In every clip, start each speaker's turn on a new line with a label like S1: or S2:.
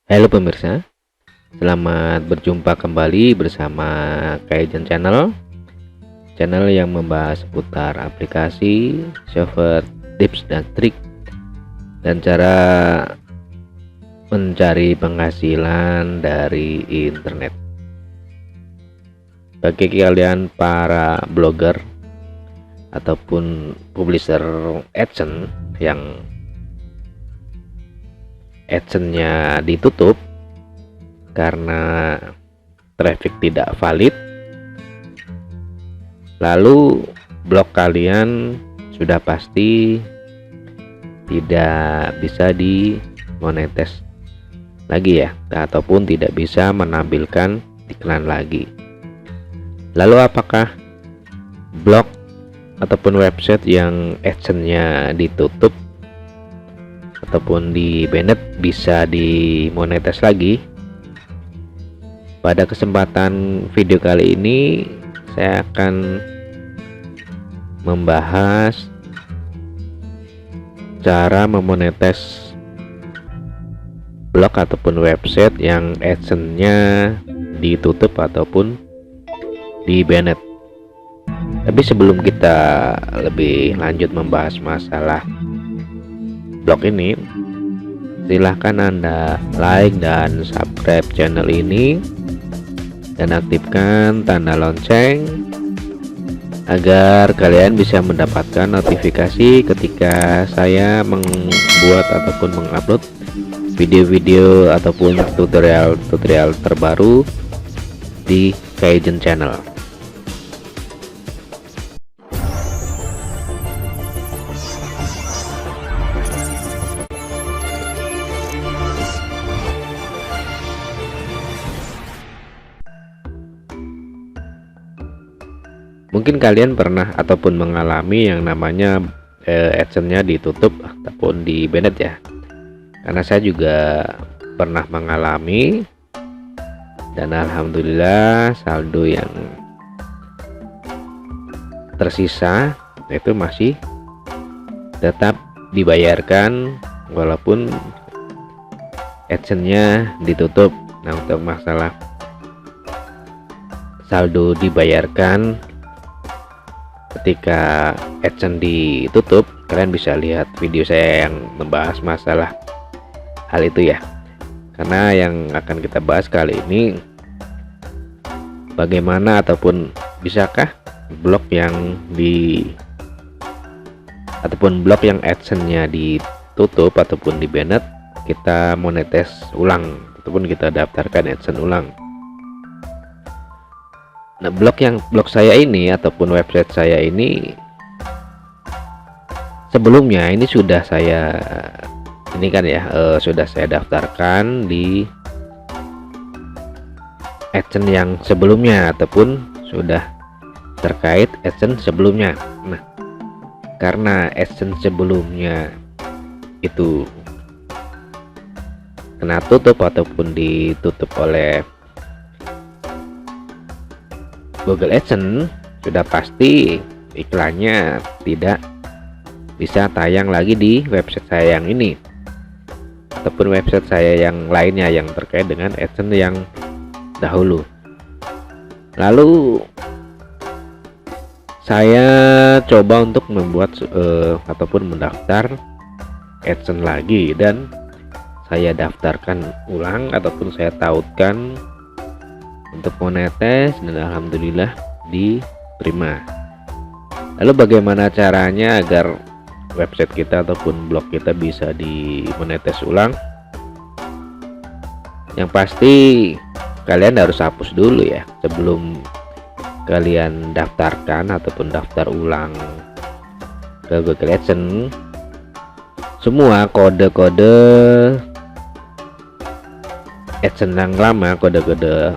S1: Halo pemirsa, selamat berjumpa kembali bersama Kaizen Channel yang membahas seputar aplikasi, software, tips dan trik, dan cara mencari penghasilan dari internet. Bagi kalian para blogger ataupun publisher AdSense yang AdSense-nya ditutup karena traffic tidak valid, lalu blog kalian sudah pasti tidak bisa dimonetize lagi ya, ataupun tidak bisa menampilkan iklan lagi. Lalu apakah blog ataupun website yang AdSense-nya ditutup ataupun di banned bisa dimonetize lagi? Pada kesempatan video kali ini saya akan membahas cara memonetize blog ataupun website yang AdSense-nya ditutup ataupun di banned. Tapi sebelum kita lebih lanjut membahas masalah blog ini, silahkan Anda like dan subscribe channel ini dan aktifkan tanda lonceng agar kalian bisa mendapatkan notifikasi ketika saya membuat ataupun mengupload video-video ataupun tutorial terbaru di Kaizen Channel. Mungkin kalian pernah ataupun mengalami yang namanya AdSense-nya ditutup ataupun di banned ya. Karena saya juga pernah mengalami, dan alhamdulillah saldo yang tersisa itu masih tetap dibayarkan walaupun AdSense-nya ditutup. Nah, untuk masalah saldo dibayarkan ketika AdSense ditutup, kalian bisa lihat video saya yang membahas masalah hal itu ya. Karena yang akan kita bahas kali ini, bagaimana ataupun bisakah blog yang blog yang AdSense-nya ditutup ataupun di banned kita monetize ulang ataupun kita daftarkan AdSense ulang. Nah, blog saya ini ataupun website saya ini sebelumnya ini sudah saya sudah saya daftarkan di AdSense yang sebelumnya ataupun sudah terkait AdSense sebelumnya. Nah, karena AdSense sebelumnya itu kena tutup ataupun ditutup oleh Google AdSense, sudah pasti iklannya tidak bisa tayang lagi di website saya yang ini ataupun website saya yang lainnya yang terkait dengan AdSense yang dahulu. Lalu saya coba untuk membuat ataupun mendaftar AdSense lagi, dan saya daftarkan ulang ataupun saya tautkan untuk monetize, dan alhamdulillah diterima. Lalu bagaimana caranya agar website kita ataupun blog kita bisa dimonetize ulang? Yang pasti kalian harus hapus dulu ya sebelum kalian daftarkan ataupun daftar ulang ke Google AdSense. Semua kode-kode AdSense yang lama, kode-kode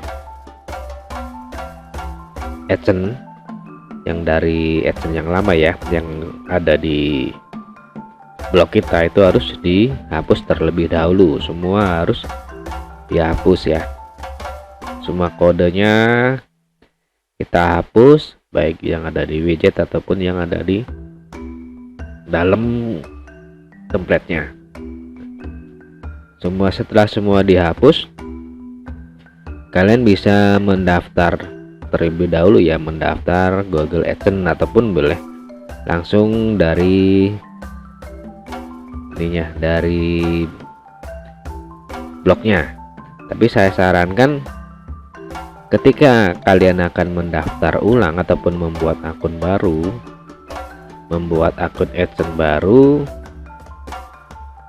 S1: AdSense yang dari AdSense yang lama ya, yang ada di blog kita itu harus dihapus terlebih dahulu. Semua harus dihapus ya, semua kodenya kita hapus, baik yang ada di widget ataupun yang ada di dalam template-nya. Setelah semua dihapus, kalian bisa mendaftar terlebih dahulu ya, mendaftar Google AdSense ataupun boleh langsung dari ininya, dari blognya. Tapi saya sarankan ketika kalian akan mendaftar ulang ataupun membuat akun baru, membuat akun AdSense baru,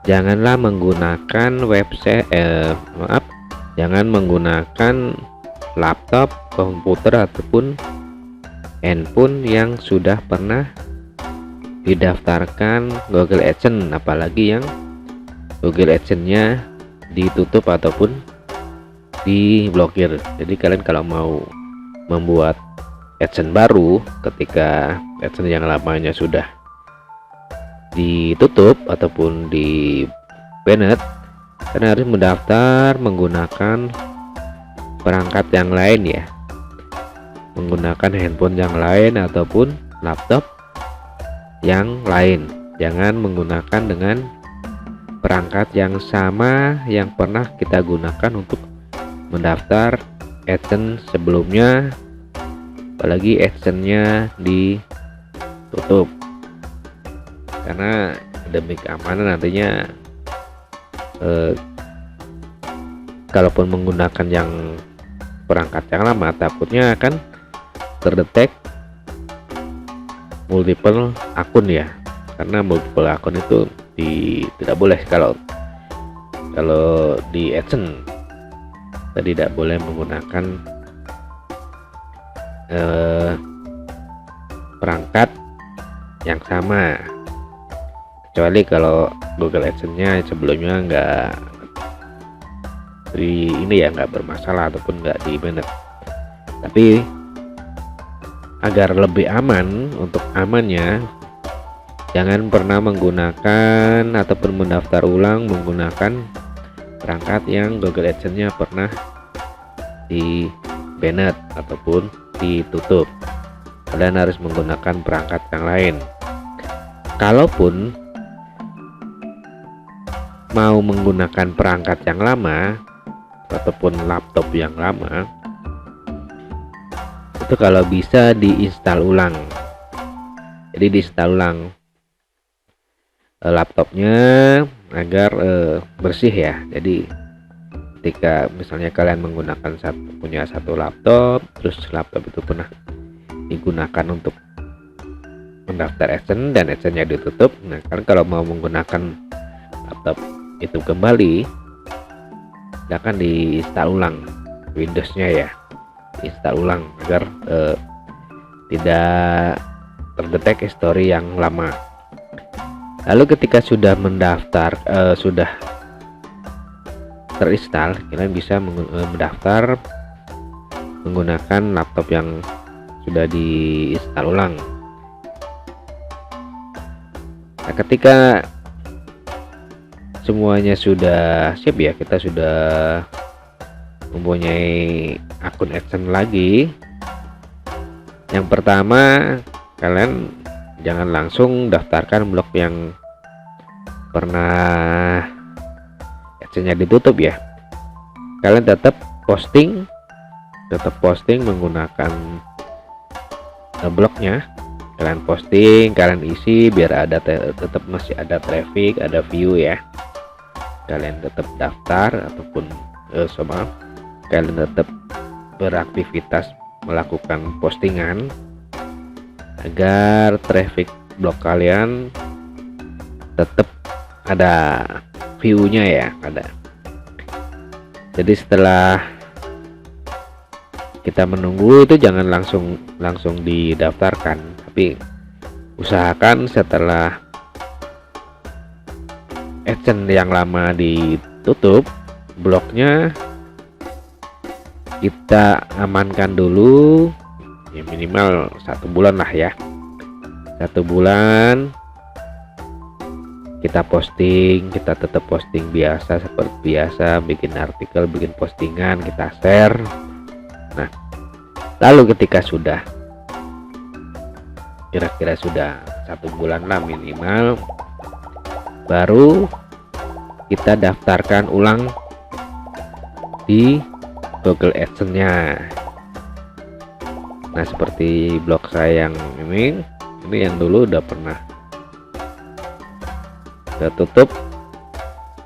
S1: janganlah menggunakan website jangan menggunakan laptop, komputer ataupun handphone yang sudah pernah didaftarkan Google AdSense, apalagi yang Google AdSense-nya ditutup ataupun diblokir. Jadi kalian kalau mau membuat AdSense baru ketika AdSense yang lamanya sudah ditutup ataupun di banned, karena harus mendaftar menggunakan perangkat yang lain ya, menggunakan handphone yang lain ataupun laptop yang lain. Jangan menggunakan dengan perangkat yang sama yang pernah kita gunakan untuk mendaftar AdSense sebelumnya, apalagi AdSense-nya ditutup. Karena demi keamanan nantinya kalaupun menggunakan yang perangkat yang lama, takutnya akan terdetek multiple akun ya, karena multiple akun itu tidak boleh. Kalau di AdSense kita tidak boleh menggunakan perangkat yang sama, kecuali kalau Google AdSense-nya sebelumnya nggak nggak bermasalah ataupun nggak di banned. Tapi agar lebih aman, untuk amannya jangan pernah menggunakan ataupun mendaftar ulang menggunakan perangkat yang Google AdSense-nya pernah di banned ataupun ditutup. Kalian harus menggunakan perangkat yang lain. Kalaupun mau menggunakan perangkat yang lama ataupun laptop yang lama, itu kalau bisa diinstal ulang. Jadi diinstal ulang laptopnya agar bersih ya. Jadi ketika misalnya kalian menggunakan punya satu laptop, terus laptop itu pernah digunakan untuk mendaftar AdSense dan AdSense-nya ditutup, nah kan kalau mau menggunakan laptop itu kembali, silakan diinstal ulang Windows-nya ya, diinstal ulang agar tidak terdetek history yang lama. Lalu ketika sudah mendaftar, sudah terinstall, kalian bisa mendaftar menggunakan laptop yang sudah diinstal ulang. Nah, ketika semuanya sudah siap ya, kita sudah mempunyai akun AdSense lagi. Yang pertama, kalian jangan langsung daftarkan blog yang pernah AdSense-nya ditutup ya. Kalian tetap posting menggunakan blognya. Kalian posting, kalian isi biar ada tetap masih ada traffic, ada view ya. Kalian tetap daftar ataupun kalian tetap beraktivitas melakukan postingan agar traffic blog kalian tetap ada view-nya ya, ada. Jadi setelah kita menunggu itu jangan langsung didaftarkan, tapi usahakan setelah AdSense yang lama ditutup, blognya kita amankan dulu ya, minimal 1 bulan lah ya. 1 bulan kita posting, kita tetap posting biasa seperti biasa, bikin artikel, bikin postingan, kita share. Nah, lalu ketika sudah kira-kira sudah 1 bulan lah minimal, baru kita daftarkan ulang di Google AdSense-nya. Nah, seperti blog saya yang ini yang dulu udah pernah saya tutup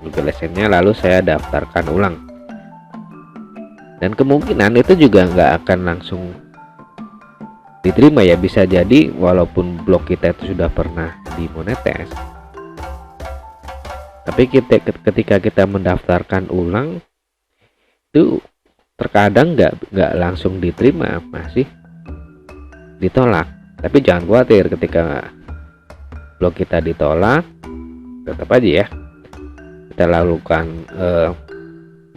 S1: Google AdSense-nya, lalu saya daftarkan ulang. Dan kemungkinan itu juga nggak akan langsung diterima ya, bisa jadi walaupun blog kita itu sudah pernah dimonetize, tapi ketika kita mendaftarkan ulang itu terkadang nggak langsung diterima, masih ditolak. Tapi jangan khawatir, ketika blog kita ditolak tetap aja ya kita lakukan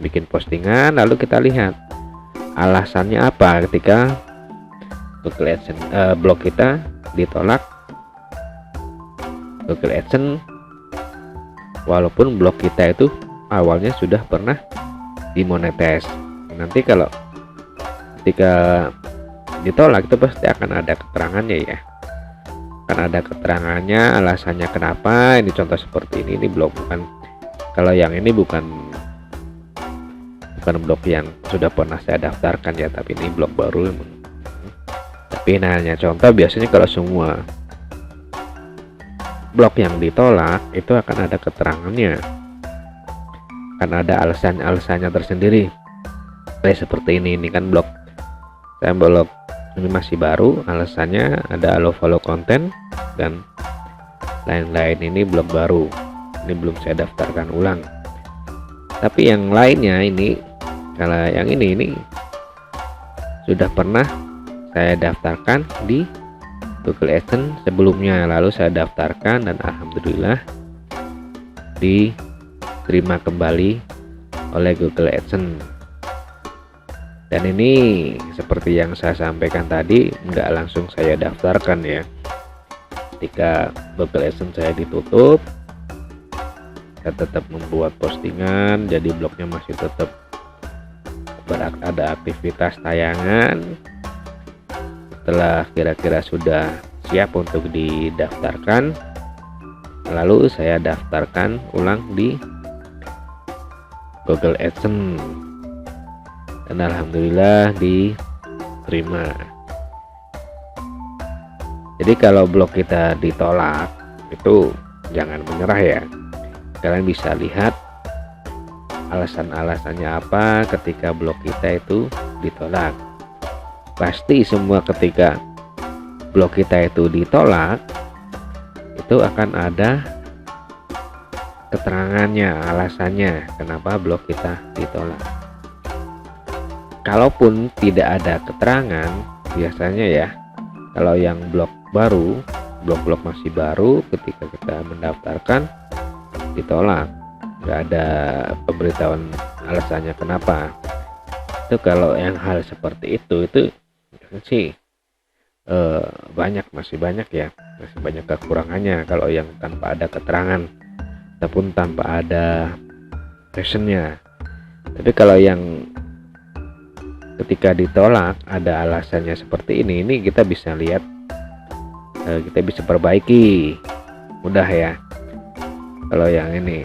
S1: bikin postingan, lalu kita lihat alasannya apa ketika Google AdSense blog kita ditolak Google AdSense, walaupun blog kita itu awalnya sudah pernah dimonetize. Nanti kalau ketika ditolak itu pasti akan ada keterangannya ya, akan ada keterangannya, alasannya kenapa. Ini contoh seperti ini blog bukan, kalau yang ini bukan blog yang sudah pernah saya daftarkan ya, tapi ini blog baru. Tapi hanya contoh, biasanya kalau semua blog yang ditolak itu akan ada keterangannya, akan ada alasannya tersendiri. Kayak seperti ini kan blog saya, blog ini masih baru, alasannya ada follow konten dan lain-lain. Ini blog baru, ini belum saya daftarkan ulang. Tapi yang lainnya ini, kalau yang ini sudah pernah saya daftarkan di Google AdSense sebelumnya, lalu saya daftarkan dan alhamdulillah diterima kembali oleh Google AdSense. Dan ini seperti yang saya sampaikan tadi, nggak langsung saya daftarkan ya. Ketika Google AdSense saya ditutup, saya tetap membuat postingan, jadi blognya masih tetap ada aktivitas tayangan. Setelah kira-kira sudah siap untuk didaftarkan, lalu saya daftarkan ulang di Google AdSense dan alhamdulillah diterima. Jadi kalau blog kita ditolak itu jangan menyerah ya, kalian bisa lihat alasan-alasannya apa ketika blog kita itu ditolak. Pasti semua ketika blog kita itu ditolak itu akan ada keterangannya, alasannya kenapa blog kita ditolak. Kalaupun tidak ada keterangan, biasanya ya kalau yang blog baru, blog-blog masih baru, ketika kita mendaftarkan ditolak, nggak ada pemberitahuan alasannya kenapa. Itu kalau yang hal seperti itu sih masih banyak ya, masih banyak kekurangannya kalau yang tanpa ada keterangan ataupun tanpa ada reasonnya. Tapi kalau yang ketika ditolak ada alasannya seperti ini kita bisa lihat, kita bisa perbaiki mudah ya. Kalau yang ini,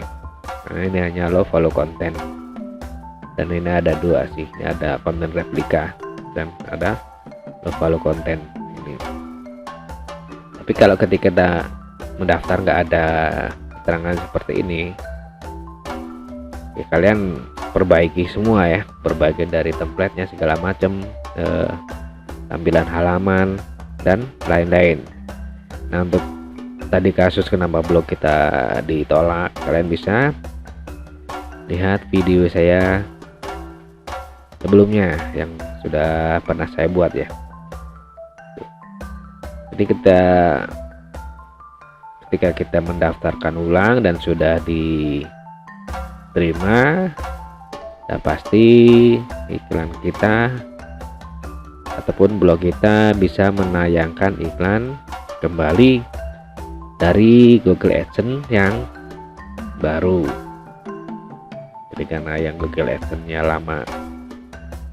S1: nah ini hanya follow konten, dan ini ada dua sih, ini ada konten replika dan ada follow konten ini. Tapi kalau ketika kita mendaftar nggak ada keterangan seperti ini ya, kalian perbaiki semua ya, perbaiki dari templatenya segala macam, tampilan halaman dan lain-lain. Nah, untuk tadi kasus kenapa blog kita ditolak, kalian bisa lihat video saya sebelumnya yang sudah pernah saya buat ya. Jadi ketika kita mendaftarkan ulang dan sudah diterima, dan pasti iklan kita ataupun blog kita bisa menayangkan iklan kembali dari Google AdSense yang baru. Jadi karena yang Google AdSense-nya lama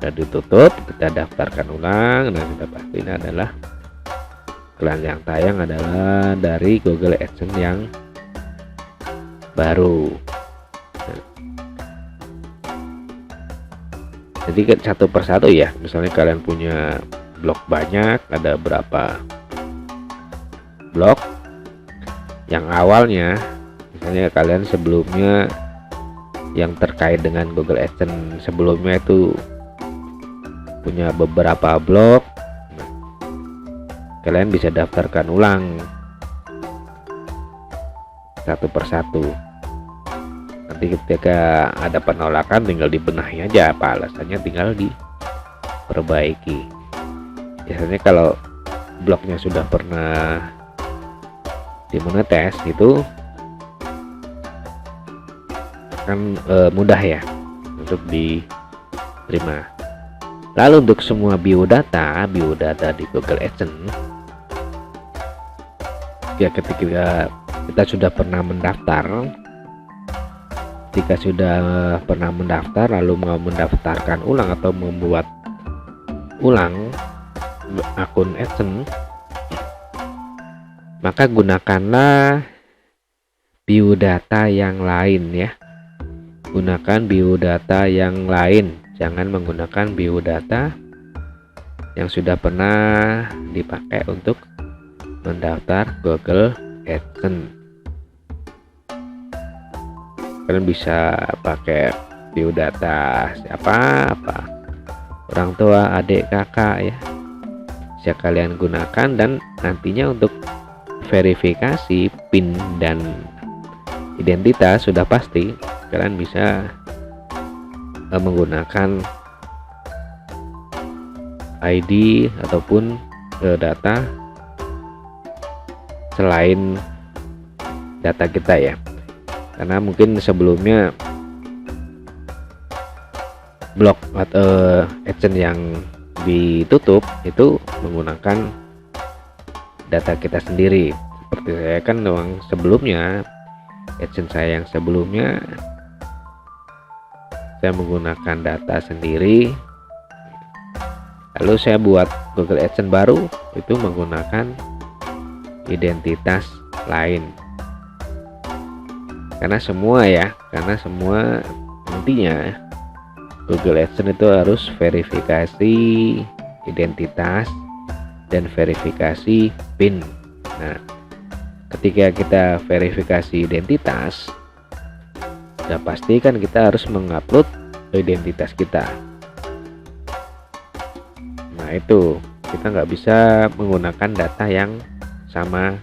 S1: dan ditutup, kita daftarkan ulang dan sudah pasti ini adalah iklan yang tayang adalah dari Google AdSense yang baru. Jadi satu persatu ya, misalnya kalian punya blok banyak, ada berapa blok yang awalnya, misalnya kalian sebelumnya yang terkait dengan Google AdSense sebelumnya itu punya beberapa blok, kalian bisa daftarkan ulang satu persatu. Nanti ketika ada penolakan tinggal dibenahi aja apa alasannya, tinggal diperbaiki. Biasanya kalau blognya sudah pernah dimonetis itu akan mudah ya untuk diterima. Lalu untuk semua biodata di Google AdSense ya, ketika kita sudah pernah mendaftar, jika sudah pernah mendaftar lalu mau mendaftarkan ulang atau membuat ulang akun AdSense, maka gunakanlah biodata yang lain ya. Gunakan biodata yang lain, jangan menggunakan biodata yang sudah pernah dipakai untuk mendaftar Google AdSense. Kalian bisa pakai biodata siapa, orang tua, adik, kakak ya, bisa kalian gunakan. Dan nantinya untuk verifikasi PIN dan identitas sudah pasti kalian bisa menggunakan ID ataupun data selain data kita ya, karena mungkin sebelumnya blog atau AdSense yang ditutup itu menggunakan data kita sendiri. Seperti saya kan memang sebelumnya AdSense saya yang sebelumnya saya menggunakan data sendiri, lalu saya buat Google AdSense baru itu menggunakan identitas lain. Karena semua intinya Google AdSense itu harus verifikasi identitas dan verifikasi PIN. Nah, ketika kita verifikasi identitas, sudah pasti kan kita harus mengupload identitas kita. Nah itu kita nggak bisa menggunakan data yang sama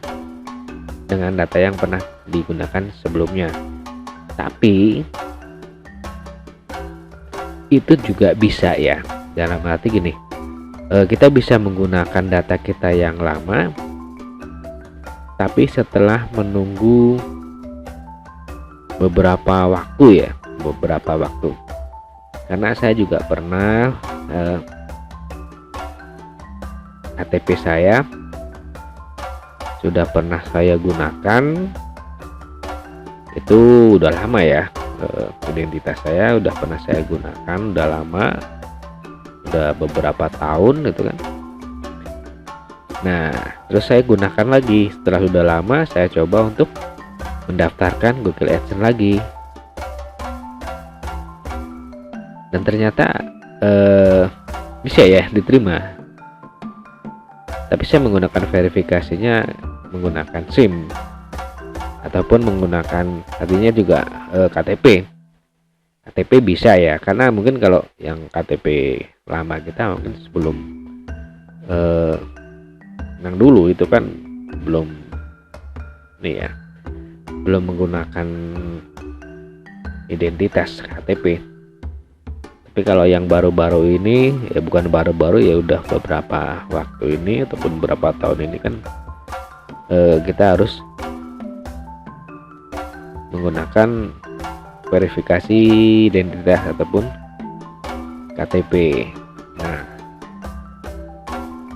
S1: dengan data yang pernah digunakan sebelumnya. Tapi itu juga bisa ya, dalam arti gini, kita bisa menggunakan data kita yang lama, tapi setelah menunggu beberapa waktu. Karena saya juga pernah KTP saya sudah pernah saya gunakan, itu udah lama ya, identitas saya udah pernah saya gunakan, udah lama, udah beberapa tahun gitu kan. Nah terus saya gunakan lagi setelah sudah lama, saya coba untuk mendaftarkan Google AdSense lagi, dan ternyata bisa ya diterima. Tapi saya menggunakan verifikasinya menggunakan SIM ataupun menggunakan artinya juga KTP bisa ya, karena mungkin kalau yang KTP lama kita mungkin sebelum yang dulu itu kan belum nih ya, belum menggunakan identitas KTP. Tapi kalau yang baru-baru ini ya, bukan baru-baru ya, udah beberapa waktu ini ataupun beberapa tahun ini kan kita harus menggunakan verifikasi identitas ataupun KTP. Nah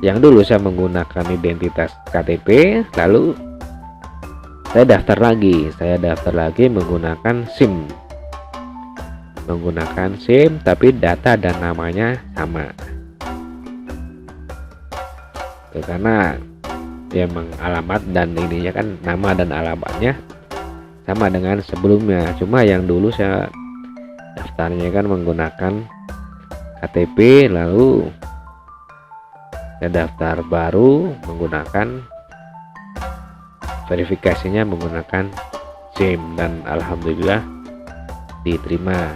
S1: yang dulu saya menggunakan identitas KTP, lalu saya daftar lagi menggunakan SIM, tapi data dan namanya sama. Karena ya memang alamat dan ininya kan, nama dan alamatnya sama dengan sebelumnya, cuma yang dulu saya daftarnya kan menggunakan KTP, lalu saya daftar baru menggunakan verifikasinya menggunakan SIM, dan alhamdulillah diterima.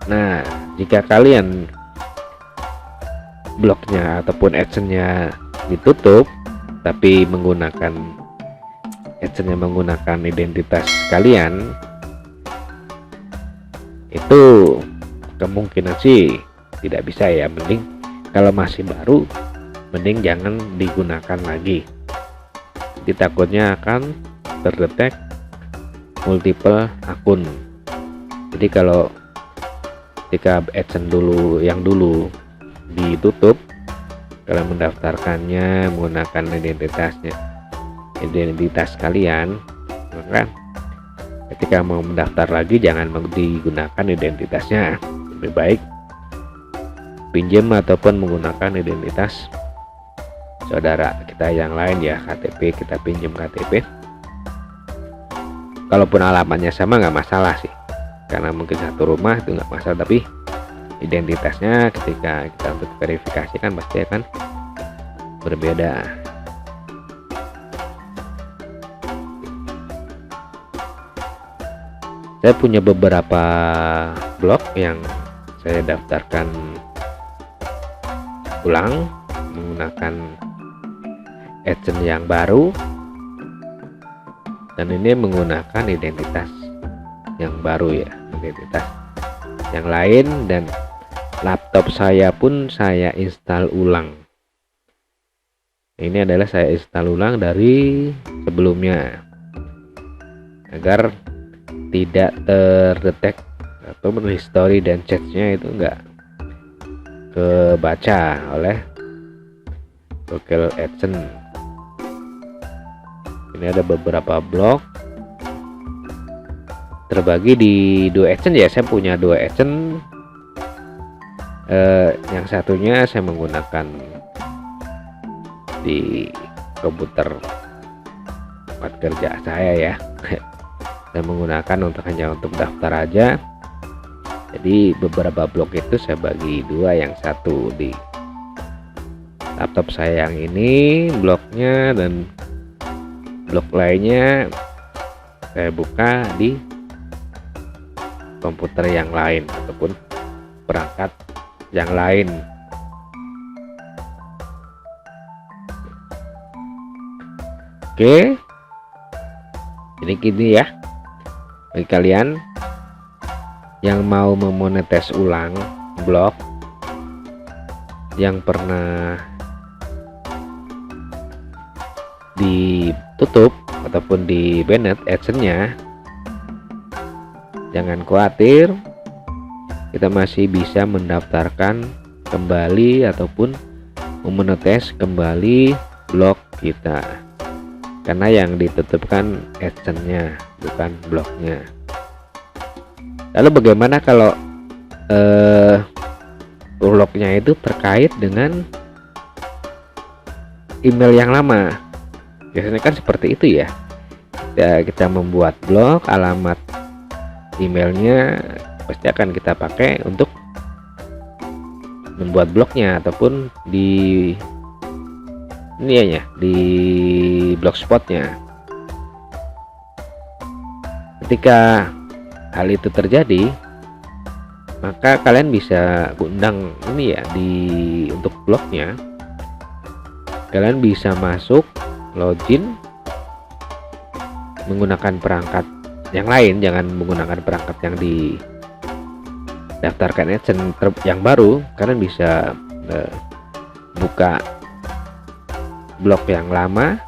S1: Nah, jika kalian blognya ataupun AdSense-nya ditutup tapi menggunakan identitas kalian, itu kemungkinan sih tidak bisa ya. Mending kalau masih baru, mending jangan digunakan lagi. Jadi takutnya akan terdetek multiple akun. Jadi kalau ketika AdSense yang dulu ditutup, kalian mendaftarkannya menggunakan identitas kalian, maka ketika mau mendaftar lagi jangan digunakan identitasnya. Lebih baik pinjam ataupun menggunakan identitas saudara kita yang lain ya. KTP, kita pinjam KTP, kalaupun alamatnya sama nggak masalah sih, karena mungkin satu rumah itu nggak masalah, tapi identitasnya ketika kita untuk verifikasi kan pasti akan berbeda. Saya punya beberapa blog yang saya daftarkan ulang menggunakan AdSense yang baru, dan ini menggunakan identitas yang baru ya, identitas yang lain, dan laptop saya pun saya install ulang. Ini adalah saya install ulang dari sebelumnya agar tidak terdetek atau history dan chatnya itu enggak kebaca oleh Google AdSense. Ini ada beberapa blog terbagi di 2 AdSense ya. Saya punya 2 AdSense. Yang satunya saya menggunakan di komputer tempat kerja saya ya. Saya menggunakan hanya untuk daftar aja. Jadi beberapa blog itu saya bagi 2, yang satu di laptop saya yang ini blognya, dan blog lainnya saya buka di komputer yang lain ataupun perangkat yang lain. Oke, jadi gini ya, bagi kalian yang mau memonetis ulang blog yang pernah ditutup ataupun di banned AdSense-nya, jangan khawatir, kita masih bisa mendaftarkan kembali ataupun memonetis kembali blog kita, karena yang ditutupkan AdSense-nya bukan blognya. Lalu bagaimana kalau blognya itu terkait dengan email yang lama? Biasanya kan seperti itu ya. Kita membuat blog, alamat emailnya pasti akan kita pakai untuk membuat blognya ataupun di ini ya, di blogspotnya. Ketika hal itu terjadi, maka kalian bisa undang ini ya, untuk blognya kalian bisa masuk login menggunakan perangkat yang lain, jangan menggunakan perangkat yang didaftarkan AdSense yang baru. Kalian bisa buka blog yang lama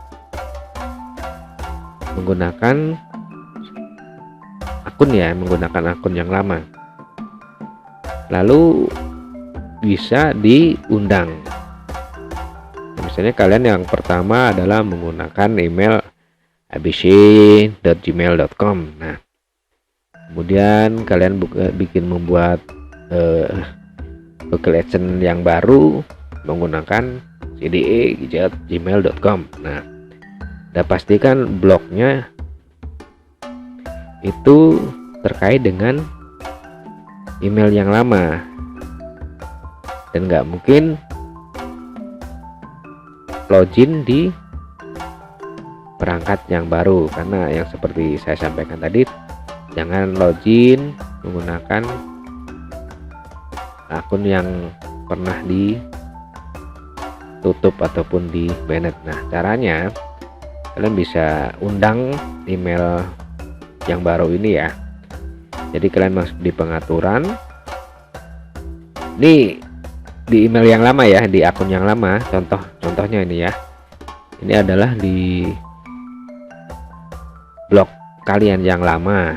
S1: menggunakan akun yang lama, lalu bisa diundang. Misalnya kalian yang pertama adalah menggunakan email abc.gmail.com. Nah, kemudian kalian membuat Google AdSense yang baru menggunakan cde@gmail.com. Nah, udah pastikan blognya itu terkait dengan email yang lama. dan nggak mungkin login di perangkat yang baru, karena yang seperti saya sampaikan tadi, jangan login menggunakan akun yang pernah ditutup ataupun di banned. Nah, caranya kalian bisa undang email yang baru ini ya. Jadi kalian masuk di pengaturan, ini di email yang lama ya, di akun yang lama. Contohnya ini ya, ini adalah di blog kalian yang lama,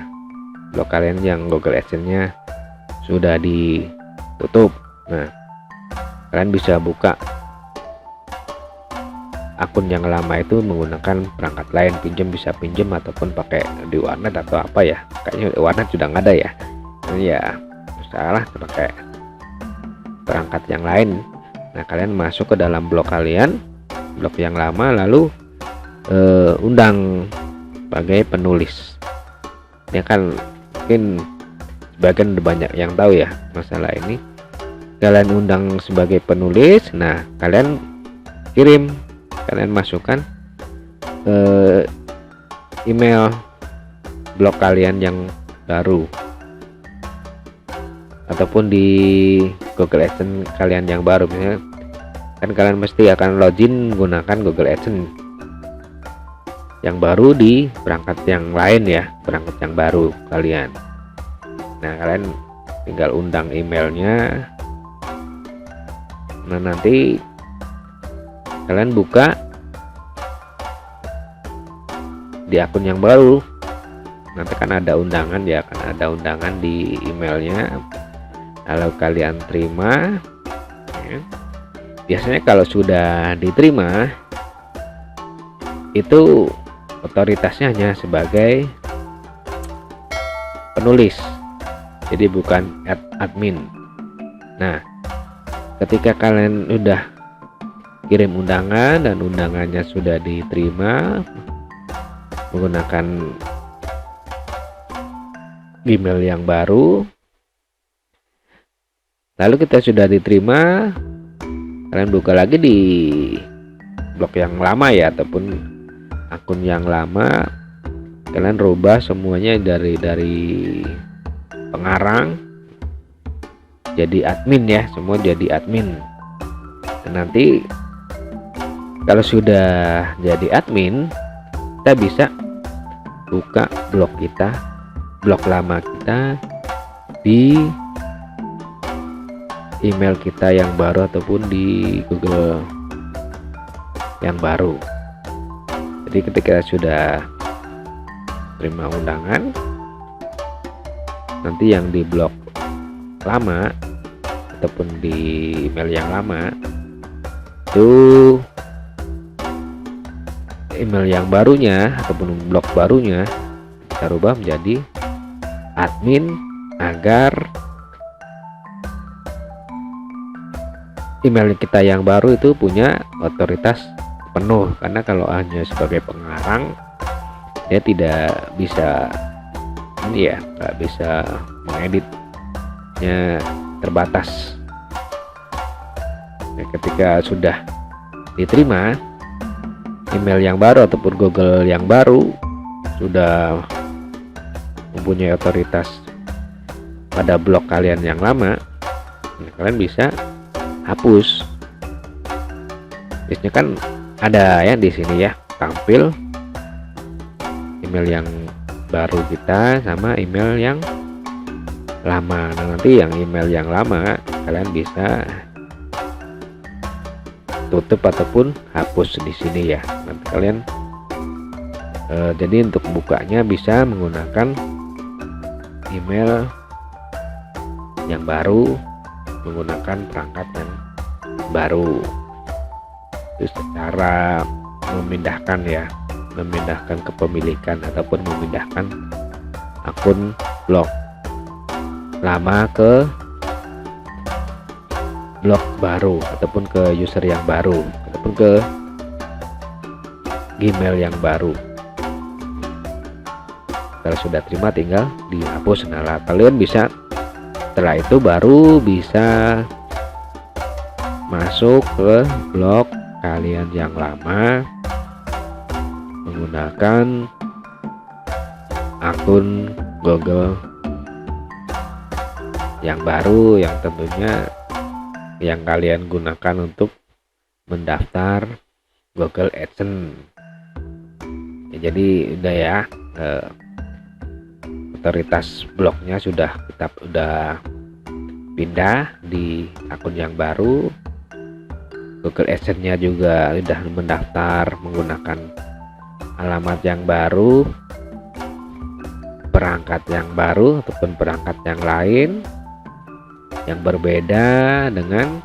S1: blog kalian yang Google AdSense-nya sudah ditutup. Nah, kalian bisa buka akun yang lama itu menggunakan perangkat lain, bisa pinjam ataupun pakai di warnet atau apa ya, kayaknya warnet sudah nggak ada ya. Ini ya salah pakai perangkat yang lain. Nah, kalian masuk ke dalam blog kalian, blog yang lama, lalu undang sebagai penulis. Ini kan mungkin sebagian banyak yang tahu ya masalah ini. Kalian undang sebagai penulis, nah kalian kirim, kalian masukkan email blog kalian yang baru ataupun di Google AdSense kalian yang baru. Misalnya kan kalian mesti akan login menggunakan Google AdSense yang baru di perangkat yang lain ya, perangkat yang baru kalian. Nah, kalian tinggal undang emailnya. Nah, nanti kalian buka di akun yang baru, nanti kan ada undangan ya, kan ada undangan di emailnya, lalu kalian terima ya. Biasanya kalau sudah diterima itu otoritasnya hanya sebagai penulis, jadi bukan admin. Nah, ketika kalian udah kirim undangan dan undangannya sudah diterima menggunakan email yang baru, lalu kita sudah diterima, kalian buka lagi di blog yang lama ya ataupun akun yang lama, kalian rubah semuanya dari pengarang jadi admin ya, semua jadi admin. Dan nanti kalau sudah jadi admin, kita bisa buka blog kita, blog lama kita di email kita yang baru ataupun di Google yang baru. Jadi ketika sudah terima undangan, nanti yang di blog lama ataupun di email yang lama itu email yang barunya ataupun blog barunya kita rubah menjadi admin agar email kita yang baru itu punya otoritas penuh. Karena kalau hanya sebagai pengarang, dia tidak bisa ini ya, nggak bisa mengeditnya, terbatas. Nah, ketika sudah diterima email yang baru ataupun Google yang baru sudah mempunyai otoritas pada blog kalian yang lama, nah, kalian bisa hapus. Biasanya kan ada ya di sini ya, tampil email yang baru kita sama email yang lama. Nah, nanti yang email yang lama kalian bisa tutup ataupun hapus di sini ya. Nanti kalian jadi untuk bukanya bisa menggunakan email yang baru, menggunakan perangkat yang baru. Itu cara memindahkan ya, memindahkan kepemilikan ataupun memindahkan akun blog lama ke blog baru ataupun ke user yang baru ataupun ke Gmail yang baru. Kalau sudah terima tinggal dihapus. Nah, kalian bisa setelah itu baru bisa masuk ke blog kalian yang lama menggunakan akun Google yang baru, yang tentunya yang kalian gunakan untuk mendaftar Google AdSense. Ya, jadi udah ya, otoritas blognya sudah pindah di akun yang baru. Google AdSense-nya juga sudah mendaftar menggunakan alamat yang baru, perangkat yang baru ataupun perangkat yang lain yang berbeda dengan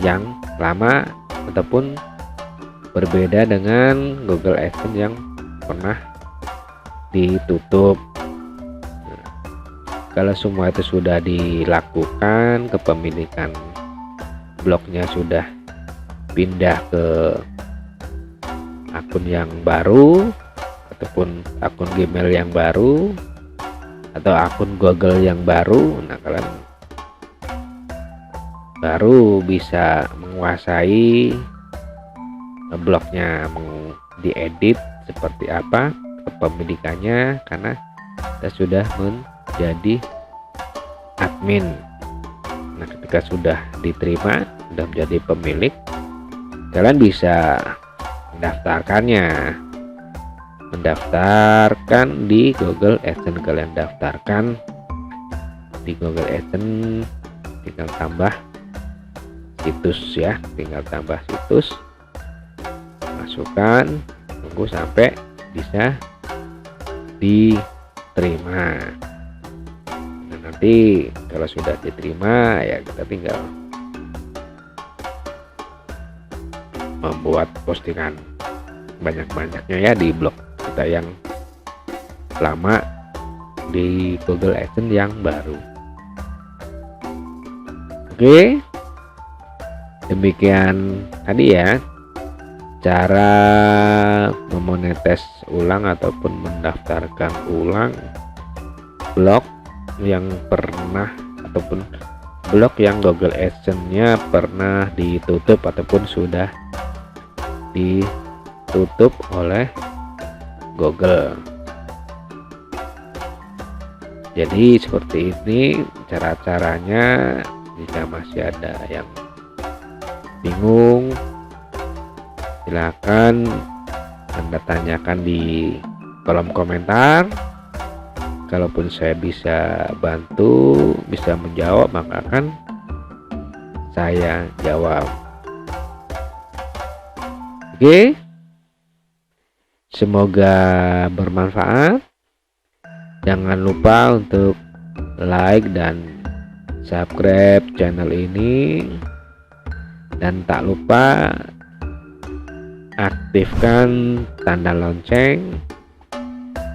S1: yang lama ataupun berbeda dengan Google AdSense yang pernah ditutup. Kalau semua itu sudah dilakukan, kepemilikan blognya sudah pindah ke akun yang baru ataupun akun Gmail yang baru atau akun Google yang baru, nah kalian baru bisa menguasai blognya, mau diedit seperti apa kepemilikannya, karena kita sudah menjadi admin. Nah, ketika sudah diterima, sudah menjadi pemilik, kalian bisa mendaftarkan di Google AdSense. Kalian daftarkan di Google AdSense, tinggal tambah situs ya, masukkan, tunggu sampai bisa diterima. Nah, nanti kalau sudah diterima ya kita tinggal membuat postingan banyak-banyaknya ya di blog kita yang lama, di Google AdSense yang baru. Oke, demikian tadi ya cara memonetis ulang ataupun mendaftarkan ulang blog yang pernah ataupun blog yang Google AdSense-nya pernah ditutup ataupun sudah ditutup oleh Google. Jadi seperti ini cara-caranya. Jika masih ada yang bingung, silakan Anda tanyakan di kolom komentar. Kalaupun saya bisa bantu, bisa menjawab, maka akan saya jawab. Oke, semoga bermanfaat. Jangan lupa untuk like dan subscribe channel ini, dan tak lupa aktifkan tanda lonceng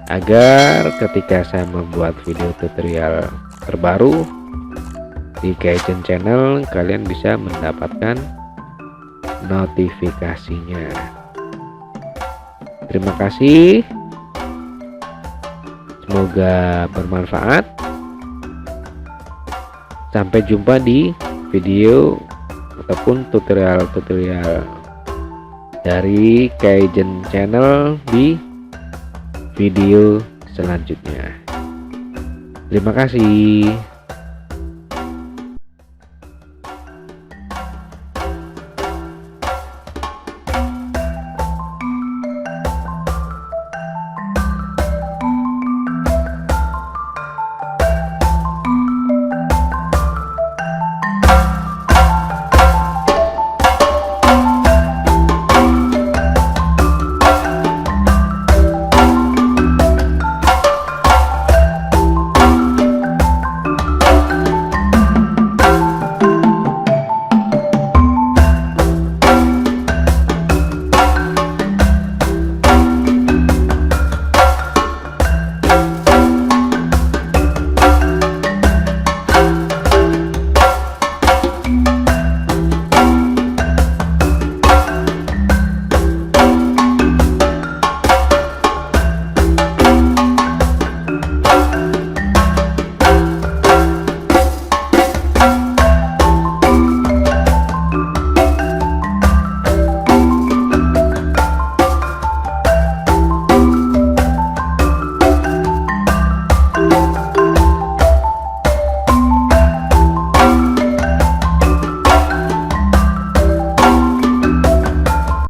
S1: agar ketika saya membuat video tutorial terbaru di Kaizen Channel, kalian bisa mendapatkan notifikasinya. Terima kasih, semoga bermanfaat. Sampai jumpa di video ataupun tutorial-tutorial dari Kaizen Channel di video selanjutnya. Terima kasih.